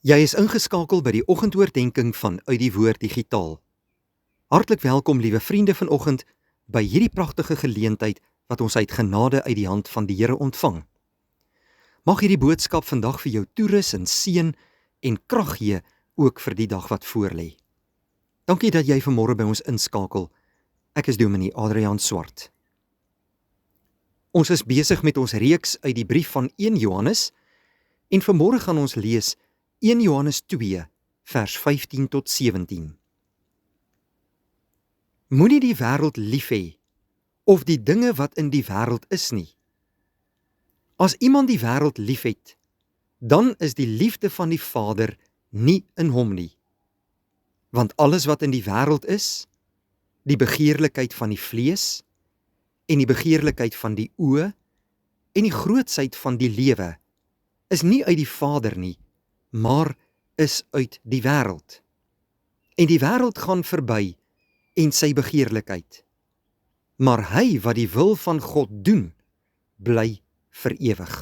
Jy is ingeskakel by die oggendoordenkings van Uit die Woord Digitaal. Hartlik welkom, liewe vriende vanoggend, by hierdie pragtige geleentheid wat ons uit genade uit die hand van die Here ontvang. Mag hierdie boodskap vandag vir jou toerus en seën en krag gee ook vir die dag wat voorlê. Dankie dat jy vanmôre by ons inskakel. Ek is Dominee Adriaan Swart. Ons is besig met ons reeks uit die brief van 1 Johannes en vanmôre gaan ons lees 1 Johannes 2, vers 15 tot 17. Moenie die wêreld lief hê, of die dinge wat in die wêreld is nie. As iemand die wêreld liefhet, dan is die liefde van die Vader nie in hom nie. Want alles wat in die wêreld is, die begeerlikheid van die vlees, en die begeerlikheid van die oë, en die grootsheid van die lewe, is nie uit die Vader nie, maar is uit die wêreld. En die wêreld gaan verby en sy begeerlikheid. Maar hy wat die wil van God doen, bly vir ewig.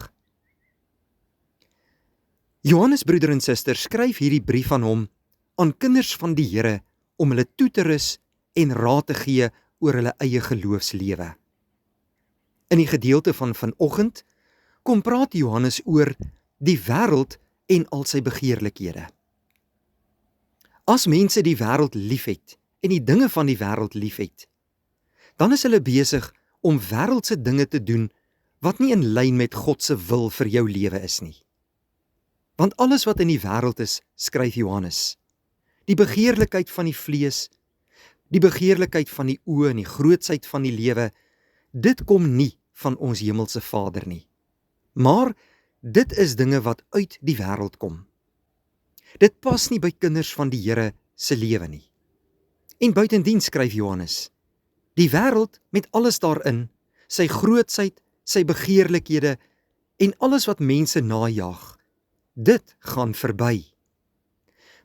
Johannes, broeder en suster, skryf hierdie brief aan hom, aan kinders van die Here, om hulle toe te rus en raad te gee oor hulle eie geloofslewe. In die gedeelte van vanoggend kom praat Johannes oor die wêreld en al sy begeerlikhede. As mense die wêreld liefhet en die dinge van die wêreld liefhet, dan is hulle besig om wêreldse dinge te doen wat nie in lyn met God se wil vir jou lewe is nie. Want alles wat in die wêreld is, skryf Johannes, die begeerlikheid van die vlees, die begeerlikheid van die oë en die grootsheid van die lewe, dit kom nie van ons hemelse Vader nie. Maar dit is dinge wat uit die wêreld kom. Dit pas nie by kinders van die Here se lewe nie. En buitendien skryf Johannes, die wêreld met alles daarin, sy grootsheid, sy begeerlikhede en alles wat mense najag, dit gaan verby.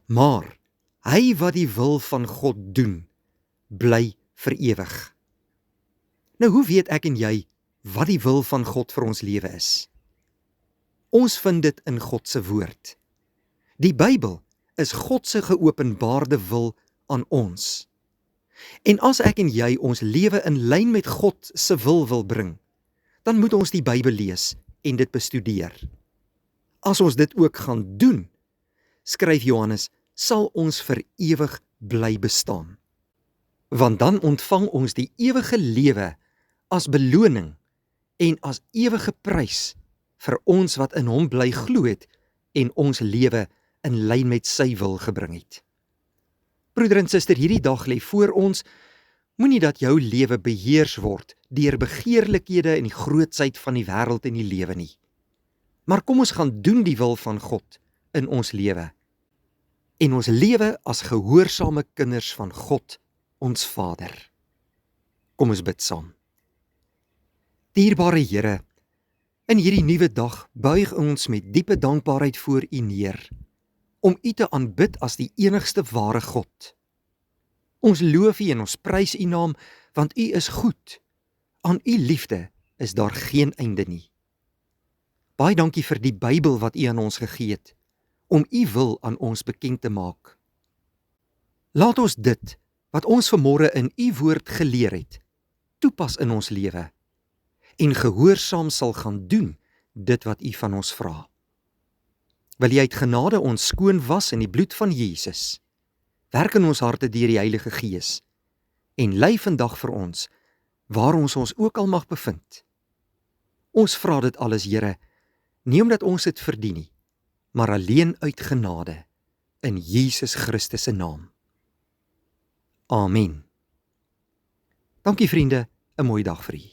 Maar hy wat die wil van God doen, bly vir ewig. Nou, hoe weet ek en jy wat die wil van God vir ons lewe is? Ons vind dit in God se woord. Die Bybel is God se geopenbaarde wil aan ons. En as ek en jy ons lewe in lyn met God se wil bring, dan moet ons die Bybel lees en dit bestudeer. As ons dit ook gaan doen, skryf Johannes, sal ons vir ewig bly bestaan. Want dan ontvang ons die ewige lewe as beloning en as ewige prys vir ons wat in hom bly glo het en ons lewe in lyn met sy wil gebring het. Broeder en suster, hierdie dag lê voor ons, moenie dat jou lewe beheers word deur begeerlikhede en die grootsheid van die wêreld en die lewe nie. Maar kom ons gaan doen die wil van God in ons lewe. En ons lewe as gehoorsame kinders van God, ons Vader. Kom ons bid saam. Dierbare Here, in hierdie nuwe dag buig ons met diepe dankbaarheid voor U neer, om U te aanbid as die enigste ware God. Ons loof U en ons prys U naam, want U is goed. Aan U liefde is daar geen einde nie. Baie dankie vir die Bybel wat U aan ons gegee het, om U wil aan ons bekend te maak. Laat ons dit, wat ons vanmôre in U woord geleer het, toepas in ons lewe, en gehoorsaam sal gaan doen dit wat U van ons vra. Wil U uit genade ons skoon was in die bloed van Jesus, werk in ons harte deur die Heilige Gees, en lei vandag vir ons, waar ons ook al mag bevind. Ons vra dit alles, Here, nie omdat ons dit verdien nie, maar alleen uit genade, in Jesus Christus se naam. Amen. Dankie vriende, 'n mooi dag vir u.